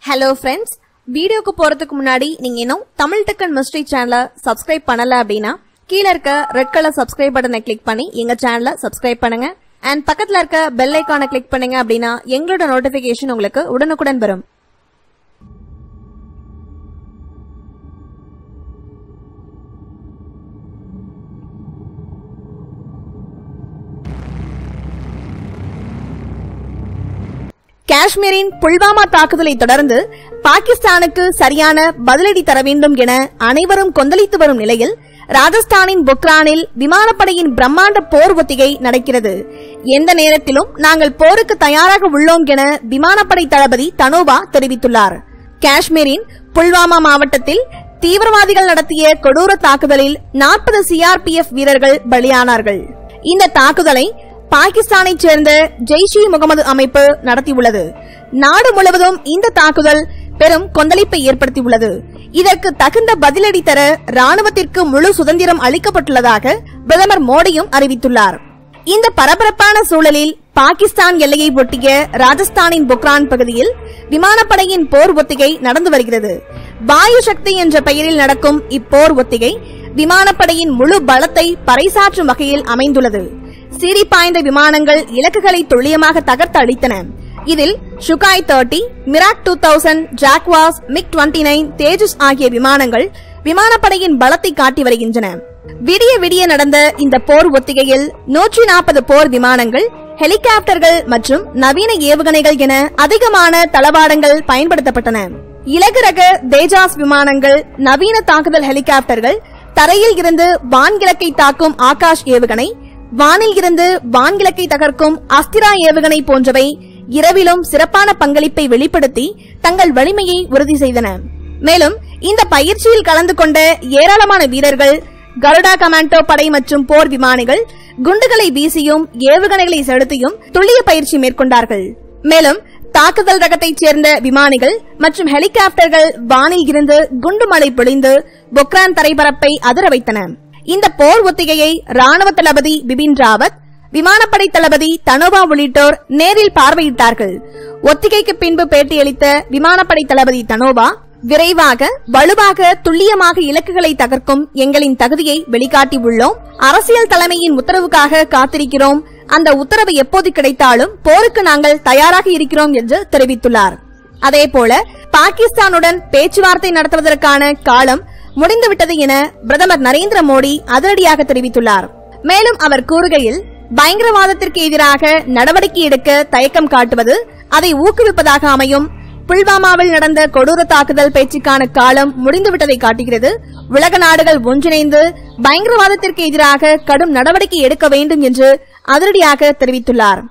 Hello friends, வீடியோக்கு போறதுக்கு முன்னாடி நீங்க இன்னும் தமிழ் டெக் அண்ட் மிஸ்ட்ரி சேனலை சப்ஸ்கிரைப் பண்ணல அப்படினா கீழ இருக்க ரெட் கலர் சப்ஸ்கிரைப் பட்டனை கிளிக் பண்ணி எங்க சேனலை சப்ஸ்கிரைப் பண்ணுங்க and பக்கத்துல இருக்க பெல் ஐகானை கிளிக் பண்ணுங்க அப்படினா எங்களோட நோட்டிபிகேஷன் உங்களுக்கு உடனுக்குடன் வரும். காஷ்மீரின் புல்வாமா தாக்குதலை தொடர்ந்து பாகிஸ்தானுக்கு சரியான பதிலடி தர வேண்டும் என அனைவரும் கொந்தளித்து வரும் நிலையில் ராஜஸ்தானின் பொக்ரானில் விமானப்படையின் பிரம்மாண்ட போர் ஒத்திகை நடக்கிறது. எந்த நேரத்திலும் நாங்கள் போருக்கு தயாராக உள்ளோம் என விமானப்படை தளபதி தனோவா தெரிவித்துள்ளார். காஷ்மீரின் புல்வாமா மாவட்டத்தில் தீவிரவாதிகள் நடத்திய கொடூர தாக்குதலில் 40 சிஆர்பிஎஃப் வீரர்கள் பலியானார்கள். இந்த தாக்குதலை பாகிஸ்தானை சேர்ந்த ஜெய்ஷ்-இ-முகமது அமைப்பு நடத்தியுள்ளது. நாடு முழுவதும் இந்த தாக்குதல் பெரும் கொந்தளிப்பை ஏற்படுத்தியுள்ளது. இதற்கு தகுந்த பதிலடி தர ராணுவத்திற்கு முழு சுதந்திரம் அளிக்கப்பட்டுள்ளதாக பிரதமர் மோடியும் அறிவித்துள்ளார். இந்த பரபரப்பான சூழலில் பாகிஸ்தான் எல்லையை ஒட்டிய ராஜஸ்தானின் பொக்ரான் பகுதியில் விமானப்படையின் போர் ஒத்திகை நடந்து வருகிறது. வாயு சக்தி என்ற பெயரில் நடக்கும் இப்போர் ஒத்திகை விமானப்படையின் முழு பலத்தை பறைசாற்றும் வகையில் அமைந்துள்ளது. சீறி பாய்ந்த விமானங்கள் இலக்குகளை துல்லியமாக தகர்த்து அளித்தன. இதில் சுகாய் 30, மிராக் 2000, ஜாக்வாஸ், மிக்-29, தேஜஸ் ஆகிய விமானங்கள் விமானப்படையின் பலத்தை காட்டி வருகின்றன. விடிய விடிய நடந்த இந்த போர் ஒத்திகையில் 140 போர் விமானங்கள், ஹெலிகாப்டர்கள் மற்றும் நவீன ஏவுகணைகள் என அதிகமான தளவாடங்கள் பயன்படுத்தப்பட்டன. இலகு ரக தேஜாஸ் விமானங்கள், நவீன தாக்குதல் ஹெலிகாப்டர்கள், தரையில் இருந்து வான்கிழக்கை தாக்கும் ஆகாஷ் ஏவுகணை, வானில் இருந்து வான்கிழக்கை தகர்க்கும் அஸ்திரா ஏவுகணை போன்றவை இரவிலும் சிறப்பான பங்களிப்பை வெளிப்படுத்தி தங்கள் வலிமையை உறுதி செய்தன. மேலும் இந்த பயிற்சியில் கலந்து கொண்ட ஏராளமான வீரர்கள் கருடா கமாண்டோ படை மற்றும் போர் விமானிகள் குண்டுகளை வீசியும் ஏவுகணைகளை செலுத்தியும் துல்லிய பயிற்சி மேற்கொண்டார்கள். மேலும் தாக்குதல் ரகத்தைச் சேர்ந்த விமானிகள் மற்றும் ஹெலிகாப்டர்கள் வானில் இருந்து குண்டுமழை பொழிந்து பொக்ரான் தரைப்பரப்பை அதிர வைத்தன. இந்த போர் ஒத்திகையை ராணுவ தளபதி பிபின் ராவத், விமானப்படை தளபதி தனோவா உள்ளிட்டோர் நேரில் பார்வையிட்டார்கள். ஒத்திகைக்கு பின்பு பேட்டியளித்த விமானப்படை தளபதி தனோவா, விரைவாக, வலுவாக, துல்லியமாக இலக்குகளை தகர்க்கும் எங்களின் தகுதியை வெளிக்காட்டியுள்ளோம். அரசியல் தலைமையின் உத்தரவுக்காக காத்திருக்கிறோம். அந்த உத்தரவு எப்போது கிடைத்தாலும் போருக்கு நாங்கள் தயாராக இருக்கிறோம் என்று தெரிவித்துள்ளார். அதேபோல பாகிஸ்தானுடன் பேச்சுவார்த்தை நடத்துவதற்கான காலம் முடிந்துவிட்டது என பிரதமர் நரேந்திர மோடி அதிரடியாக தெரிவித்துள்ளார். மேலும் அவர் கூறுகையில், பயங்கரவாதத்திற்கு எதிராக நடவடிக்கை எடுக்க தயக்கம் காட்டுவது அதை ஊக்குவிப்பதாக அமையும். புல்வாமாவில் நடந்த கொடூர தாக்குதல் பேச்சுக்கான காலம் முடிந்துவிட்டதை காட்டுகிறது. உலக நாடுகள் ஒன்றிணைந்து பயங்கரவாதத்திற்கு எதிராக கடும் நடவடிக்கை எடுக்க வேண்டும் என்று அதிரடியாக தெரிவித்துள்ளார்.